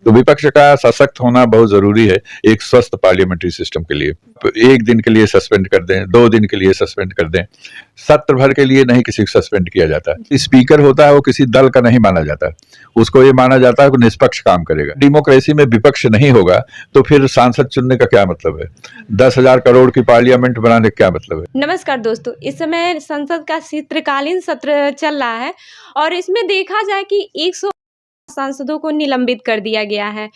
तो विपक्ष का सशक्त होना बहुत जरूरी है एक स्वस्थ पार्लियामेंट्री सिस्टम के लिए। एक दिन के लिए सस्पेंड कर दें, 2 दिन के लिए सस्पेंड कर दें, सत्र भर के लिए नहीं किसी को सस्पेंड किया जाता। स्पीकर होता है वो किसी दल का नहीं माना जाता, उसको ये माना जाता है कि निष्पक्ष काम करेगा। डेमोक्रेसी में विपक्ष नहीं होगा तो फिर सांसद चुनने का क्या मतलब है? 10,000 करोड़ की पार्लियामेंट बनाने का क्या मतलब है? नमस्कार दोस्तों, इस समय संसद का शीतकालीन सत्र चल रहा है और इसमें देखा जाए कि 100 सांसदों को निलंबित कर दिया गया है।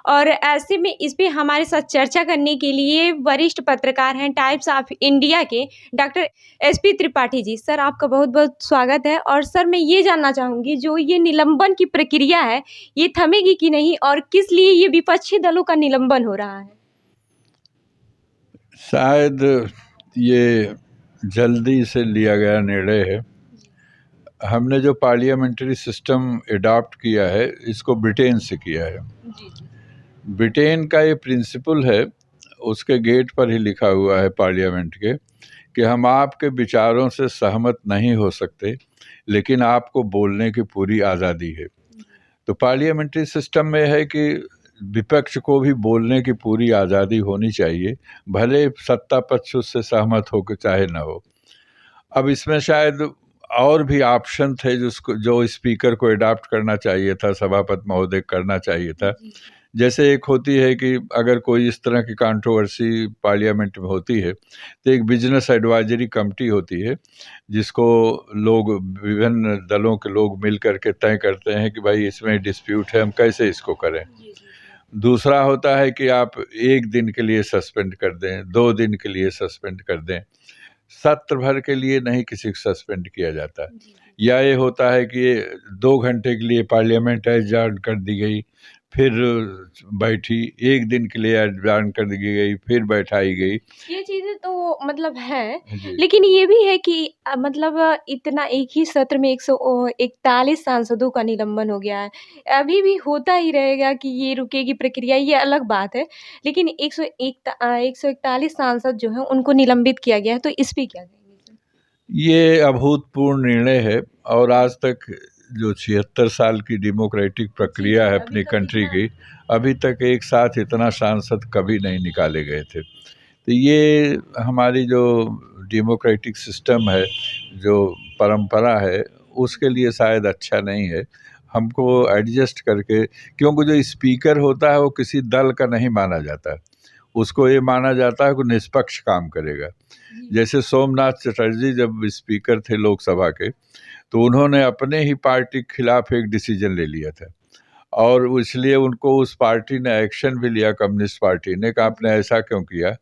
और ऐसे में इस पे हमारे साथ चर्चा करने के लिए वरिष्ठ पत्रकार हैं टाइम्स ऑफ इंडिया के doctor SP Tripathi ji. Sir, आपका बहुत बहुत स्वागत है। और सर, मैं ये जानना चाहूँगी, जो ये निलंबन की प्रक्रिया है, ये थमेगी कि नहीं और किस लिए ये विपक्षी दलों का निलंबन हो रहा है? शायद ये जल्दी से लिया गया निर्णय है। हमने जो पार्लियामेंट्री सिस्टम अडॉप्ट किया है इसको ब्रिटेन से किया है। ब्रिटेन का ये प्रिंसिपल है, उसके गेट पर ही लिखा हुआ है पार्लियामेंट के, कि हम आपके विचारों से सहमत नहीं हो सकते लेकिन आपको बोलने की पूरी आज़ादी है। तो पार्लियामेंट्री सिस्टम में है कि विपक्ष को भी बोलने की पूरी आज़ादी होनी चाहिए, भले सत्ता पक्ष उससे सहमत हो कि चाहे ना हो। अब इसमें शायद और भी ऑप्शन थे जिसको जो स्पीकर को अडॉप्ट करना चाहिए था, सभापति महोदय करना चाहिए था। जैसे एक होती है कि अगर कोई इस तरह की कंट्रोवर्सी पार्लियामेंट में होती है तो एक बिजनेस एडवाइजरी कमेटी होती है जिसको लोग, विभिन्न दलों के लोग मिल करके तय करते हैं कि भाई इसमें डिस्प्यूट है, हम कैसे इसको करें। दूसरा होता है कि आप 1 दिन के लिए सस्पेंड कर दें, 2 दिन के लिए सस्पेंड कर दें, सत्र भर के लिए नहीं किसी को सस्पेंड किया जाता। या ये होता है कि 2 घंटे के लिए पार्लियामेंट एडजर्न कर दी गई, फिर बैठी, 1 दिन के लिए एडजर्न कर दी गई, फिर बैठाई गई। ये चीज़ें तो मतलब है, जी। लेकिन ये भी है कि मतलब इतना एक ही सत्र में 141 सांसदों का निलंबन हो गया है। अभी भी होता ही रहेगा कि ये रुकेगी प्रक्रिया, ये अलग बात है। लेकिन 141 सांसद जो हैं उनको निलंबित किया गया है, तो इस पे क्या कहेंगे सर? ये अभूतपूर्व निर्णय है और आज तक जो 76 साल की डेमोक्रेटिक प्रक्रिया है अपनी कंट्री की, अभी तक एक साथ इतना सांसद कभी नहीं निकाले गए थे। तो ये हमारी जो डेमोक्रेटिक सिस्टम है, जो परंपरा है, उसके लिए शायद अच्छा नहीं है। हमको एडजस्ट करके, क्योंकि जो स्पीकर होता है वो किसी दल का नहीं माना जाता, उसको ये माना जाता है कि निष्पक्ष काम करेगा। जैसे सोमनाथ चटर्जी जब स्पीकर थे लोकसभा के, तो उन्होंने अपने ही पार्टी के खिलाफ एक डिसीजन ले लिया था और इसलिए उनको उस पार्टी ने एक्शन भी लिया, कम्युनिस्ट पार्टी ने, कि आपने ऐसा क्यों किया।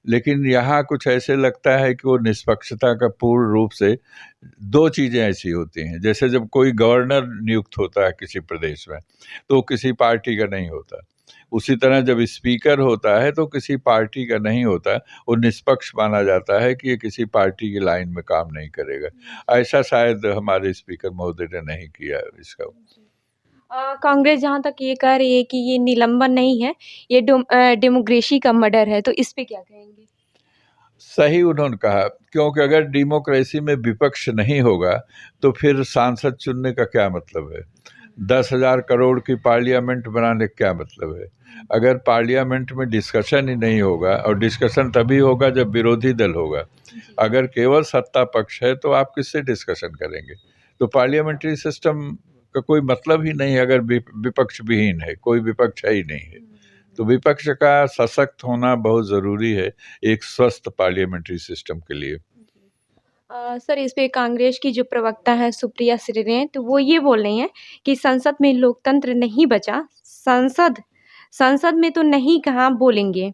लेकिन यहाँ कुछ ऐसे लगता है कि वो निष्पक्षता का पूर्ण रूप से, दो चीज़ें ऐसी होती हैं, जैसे जब कोई गवर्नर नियुक्त होता है किसी प्रदेश में तो वो किसी पार्टी का नहीं होता, उसी तरह जब स्पीकर होता है तो किसी पार्टी का नहीं होता, वो निष्पक्ष माना जाता है कि ये किसी पार्टी की लाइन में काम नहीं करेगा। ऐसा शायद हमारे स्पीकर महोदय ने नहीं किया इसका। कांग्रेस जहाँ तक ये कह रही है कि ये निलंबन नहीं है, ये डेमोक्रेसी का मर्डर है, तो इस पे क्या कहेंगे? सही उन्होंने कहा, क्योंकि अगर डेमोक्रेसी में विपक्ष नहीं होगा तो फिर सांसद चुनने का क्या मतलब है? 10,000 करोड़ की पार्लियामेंट बनाने का क्या मतलब है? अगर पार्लियामेंट में डिस्कशन ही नहीं होगा, और डिस्कशन तभी होगा जब विरोधी दल होगा, अगर केवल सत्ता पक्ष है तो आप किससे डिस्कशन करेंगे? तो पार्लियामेंट्री सिस्टम का कोई मतलब ही नहीं अगर विपक्ष विहीन है, कोई विपक्ष है ही नहीं है। तो विपक्ष का सशक्त होना बहुत ज़रूरी है एक स्वस्थ पार्लियामेंट्री सिस्टम के लिए। सर, इस पे कांग्रेस की जो प्रवक्ता है सुप्रिया श्रीने, तो वो ये बोल रही हैं कि संसद में लोकतंत्र नहीं बचा, संसद संसद में तो नहीं कहाँ बोलेंगे।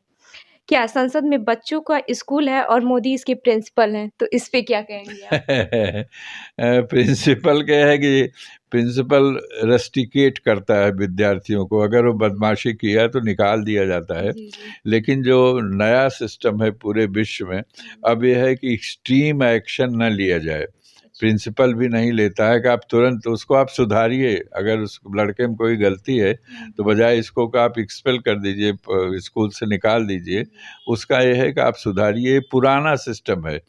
क्या संसद में बच्चों का स्कूल है और मोदी इसके प्रिंसिपल हैं, तो इस पे क्या कहेंगे आप? प्रिंसिपल क्या है कि प्रिंसिपल रस्टिकेट करता है विद्यार्थियों को, अगर वो बदमाशी किया तो निकाल दिया जाता है। जी, जी। लेकिन जो नया सिस्टम है पूरे विश्व में, अब यह है कि एक्सट्रीम एक्शन न लिया जाए। प्रिंसिपल भी नहीं लेता है कि आप तुरंत उसको आप सुधारिए, अगर उस लड़के में कोई गलती है तो बजाय इसको कि आप एक्सपेल कर दीजिए, स्कूल से निकाल दीजिए, उसका यह है कि आप सुधारिए। पुराना सिस्टम है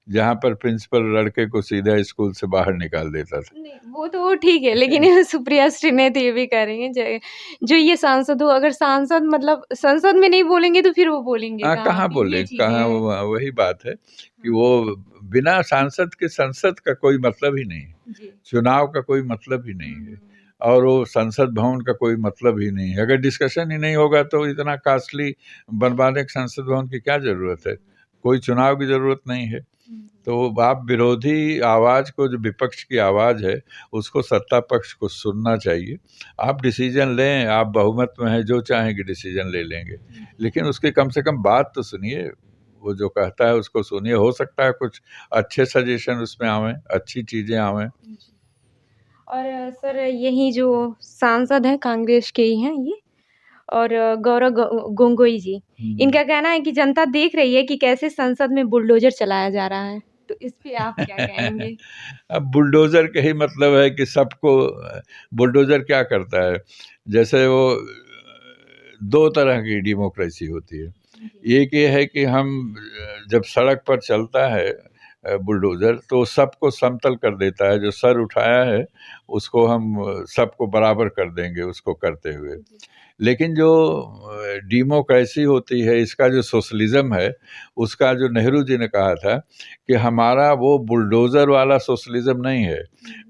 जहाँ पर प्रिंसिपल लड़के को सीधा स्कूल से बाहर निकाल देता था। नहीं, वो तो ठीक है, लेकिन सुप्रिया श्रीनेत ये भी कह रही हैं जो ये सांसद हो, अगर सांसद मतलब संसद में नहीं बोलेंगे तो फिर वो बोलेंगे कहाँ? कहाँ तो ये बोले, चीज़ें कहाँ, हैं। वही बात है कि वो बिना सांसद के संसद का कोई मतलब ही नहीं है, जी। चुनाव का कोई मतलब ही नहीं है, और वो संसद भवन का कोई मतलब ही नहीं है। अगर डिस्कशन ही नहीं होगा तो इतना कॉस्टली बनवाने के संसद भवन की क्या ज़रूरत है? कोई चुनाव की ज़रूरत नहीं है। तो आप विरोधी आवाज़ को, जो विपक्ष की आवाज़ है, उसको सत्ता पक्ष को सुनना चाहिए। आप डिसीजन लें, आप बहुमत में हैं, जो चाहेंगे डिसीजन ले लेंगे, लेकिन उसकी कम से कम बात तो सुनिए। वो जो कहता है उसको सुनिए, हो सकता है कुछ अच्छे सजेशन उसमें आवें, अच्छी चीज़ें आवें। और सर यही जो सांसद हैं कांग्रेस के ही हैं ये, और गौरव गोगोई जी, इनका कहना है कि जनता देख रही है कि कैसे संसद में बुलडोजर चलाया जा रहा है, तो इस पे आप क्या कहेंगे? अब बुलडोज़र का ही मतलब है कि सबको, बुलडोज़र क्या करता है, जैसे वो 2 तरह की डेमोक्रेसी होती है। एक ये है कि हम जब सड़क पर चलता है बुलडोज़र, तो सबको समतल कर देता है, जो सर उठाया है उसको हम सबको बराबर कर देंगे उसको करते हुए। लेकिन जो डेमोक्रेसी होती है, इसका जो सोशलिज़्म है, उसका जो नेहरू जी ने कहा था कि हमारा वो बुलडोज़र वाला सोशलिज़्म नहीं है।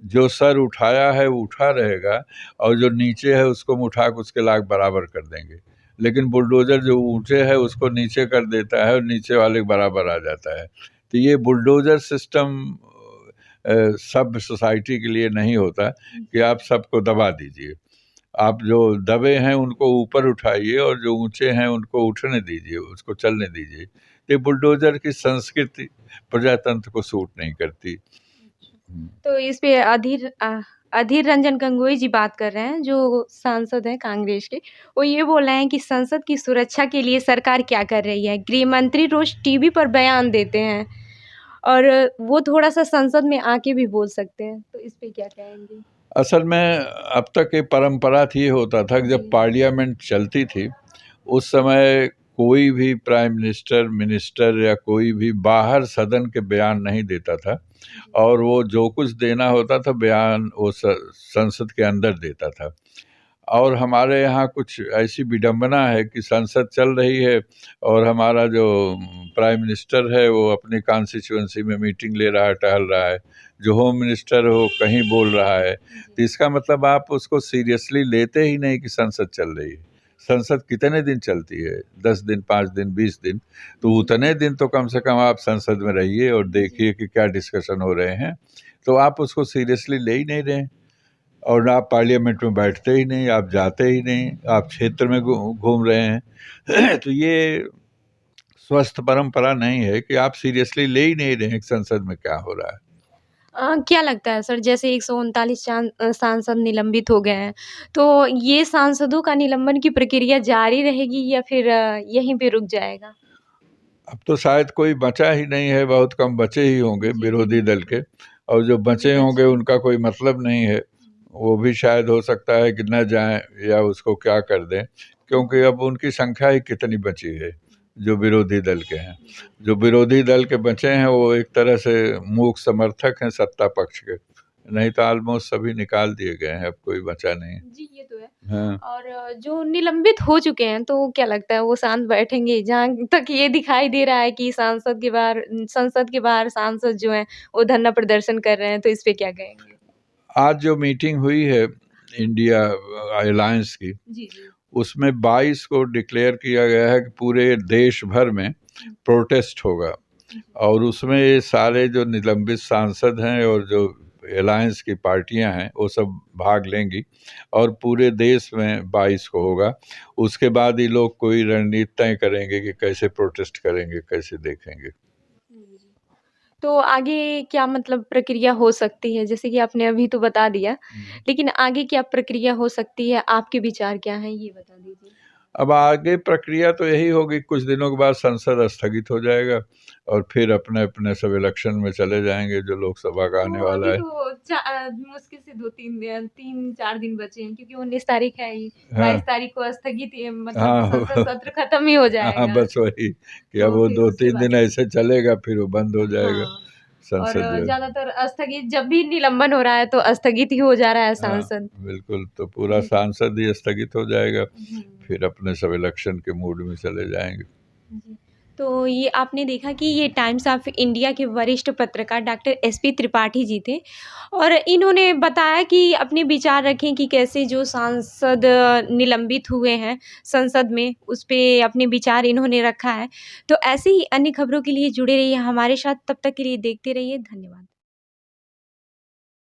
जो सर उठाया है वो उठा रहेगा, और जो नीचे है उसको हम उठा के उसके लायक बराबर कर देंगे। लेकिन बुलडोज़र जो ऊँचे है उसको नीचे कर देता है और नीचे वाले के बराबर आ जाता है। तो ये बुलडोज़र सिस्टम सभ्य सोसाइटी के लिए नहीं होता कि आप सबको दबा दीजिए। आप जो दबे हैं उनको ऊपर उठाइए, और जो ऊँचे हैं उनको उठने दीजिए, उसको चलने दीजिए। तो ये बुलडोज़र की संस्कृति प्रजातंत्र को सूट नहीं करती। तो इस पे अधीर रंजन गंगोई जी बात कर रहे हैं, जो सांसद हैं कांग्रेस के। वो ये बोल रहे हैं कि संसद की सुरक्षा के लिए सरकार क्या कर रही है? गृह मंत्री रोज़ टीवी पर बयान देते हैं, और वो थोड़ा-सा संसद में आके भी बोल सकते हैं, तो इस पे क्या कहेंगे? असल में अब तक ये परंपरा थी, होता था कि जब पार्लियामेंट चलती थी, उस समय कोई भी प्राइम मिनिस्टर, मिनिस्टर या कोई भी बाहर सदन के बयान नहीं देता था, और वो जो कुछ देना होता था बयान वो संसद के अंदर देता था। और हमारे यहाँ कुछ ऐसी विडंबना है कि संसद चल रही है और हमारा जो प्राइम मिनिस्टर है वो अपनी कॉन्स्टिट्यूएंसी में मीटिंग ले रहा है, टहल रहा है, जो होम मिनिस्टर हो कहीं बोल रहा है। तो इसका मतलब आप उसको सीरियसली लेते ही नहीं कि संसद चल रही है। संसद कितने दिन चलती है? 10 दिन, 5 दिन, 20 दिन। तो उतने दिन तो कम से कम आप संसद में रहिए और देखिए कि क्या डिस्कशन हो रहे हैं। तो आप उसको सीरियसली ले ही नहीं रहे हैं, और आप पार्लियामेंट में बैठते ही नहीं, आप जाते ही नहीं, आप क्षेत्र में घूम रहे हैं। तो ये स्वस्थ परंपरा नहीं है कि आप सीरियसली ले ही नहीं रहे हैं कि संसद में क्या हो रहा है। क्या लगता है सर, जैसे 139 सांसद निलंबित हो गए हैं, तो ये सांसदों का निलंबन की प्रक्रिया जारी रहेगी या फिर यहीं पे रुक जाएगा? अब तो शायद कोई बचा ही नहीं है, बहुत कम बचे ही होंगे विरोधी दल के, और जो बचे होंगे उनका कोई मतलब नहीं है। वो भी शायद हो सकता है कि न जाएं या उसको क्या कर दें, क्योंकि अब उनकी संख्या ही कितनी बची है जो विरोधी दल के हैं। जो विरोधी दल के बचे हैं वो एक तरह से मूक समर्थक हैं सत्ता पक्ष के, नहीं तो ऑलमोस्ट सभी निकाल दिए गए हैं, अब कोई बचा नहीं। जी, ये तो है। हाँ। और जो निलंबित हो चुके हैं, तो क्या लगता है वो शांत बैठेंगे? जहाँ तक ये दिखाई दे रहा है कि संसद के बाहर सांसद जो हैं, वो धरना प्रदर्शन कर रहे हैं, तो इस पे क्या कहेंगे? आज जो मीटिंग हुई है इंडिया अलायंस की, जी, जी। उसमें 22 को डिक्लेयर किया गया है कि पूरे देश भर में प्रोटेस्ट होगा, और उसमें ये सारे जो निलंबित सांसद हैं और जो अलायंस की पार्टियां हैं वो सब भाग लेंगी, और पूरे देश में 22 को होगा। उसके बाद ये लोग कोई रणनीति तय करेंगे कि कैसे प्रोटेस्ट करेंगे, कैसे देखेंगे। तो आगे क्या मतलब प्रक्रिया हो सकती है? जैसे कि आपने अभी तो बता दिया, लेकिन आगे क्या प्रक्रिया हो सकती है? आपके विचार क्या हैं? ये बता दीजिए। अब आगे प्रक्रिया तो यही होगी, कुछ दिनों के बाद संसद स्थगित हो जाएगा और फिर अपने अपने सब इलेक्शन में चले जाएंगे जो लोकसभा का आने वाला अभी है। तो मुश्किल से 3-4 दिन बचे हैं, क्योंकि 19 तारीख है ही, हाँ 22 तारीख को स्थगित मतलब हाँ संसद सत्र खत्म ही हो हाँ जाएगा। बस वही कि अब तो वो फिर दो उसके तीन दिन बाद ऐसे चलेगा, फिर वो बंद हो जाएगा हाँ, और संसद जो है। ज़्यादातर स्थगित जब भी निलंबन हो रहा है तो स्थगित ही हो जा रहा है हाँ सांसद। बिल्कुल, तो पूरा जी। सांसद ही स्थगित हो जाएगा, हुँ। फिर अपने सब इलेक्शन के मूड में चले जाएंगे। जी। तो ये आपने देखा कि ये टाइम्स ऑफ इंडिया के वरिष्ठ पत्रकार डॉक्टर एसपी त्रिपाठी जी थे, और इन्होंने बताया कि अपने विचार रखें कि कैसे जो सांसद निलंबित हुए हैं संसद में, उस पे अपने विचार इन्होंने रखा है। तो ऐसे ही अन्य खबरों के लिए जुड़े रहिए हमारे साथ, तब तक के लिए देखते रहिए। धन्यवाद।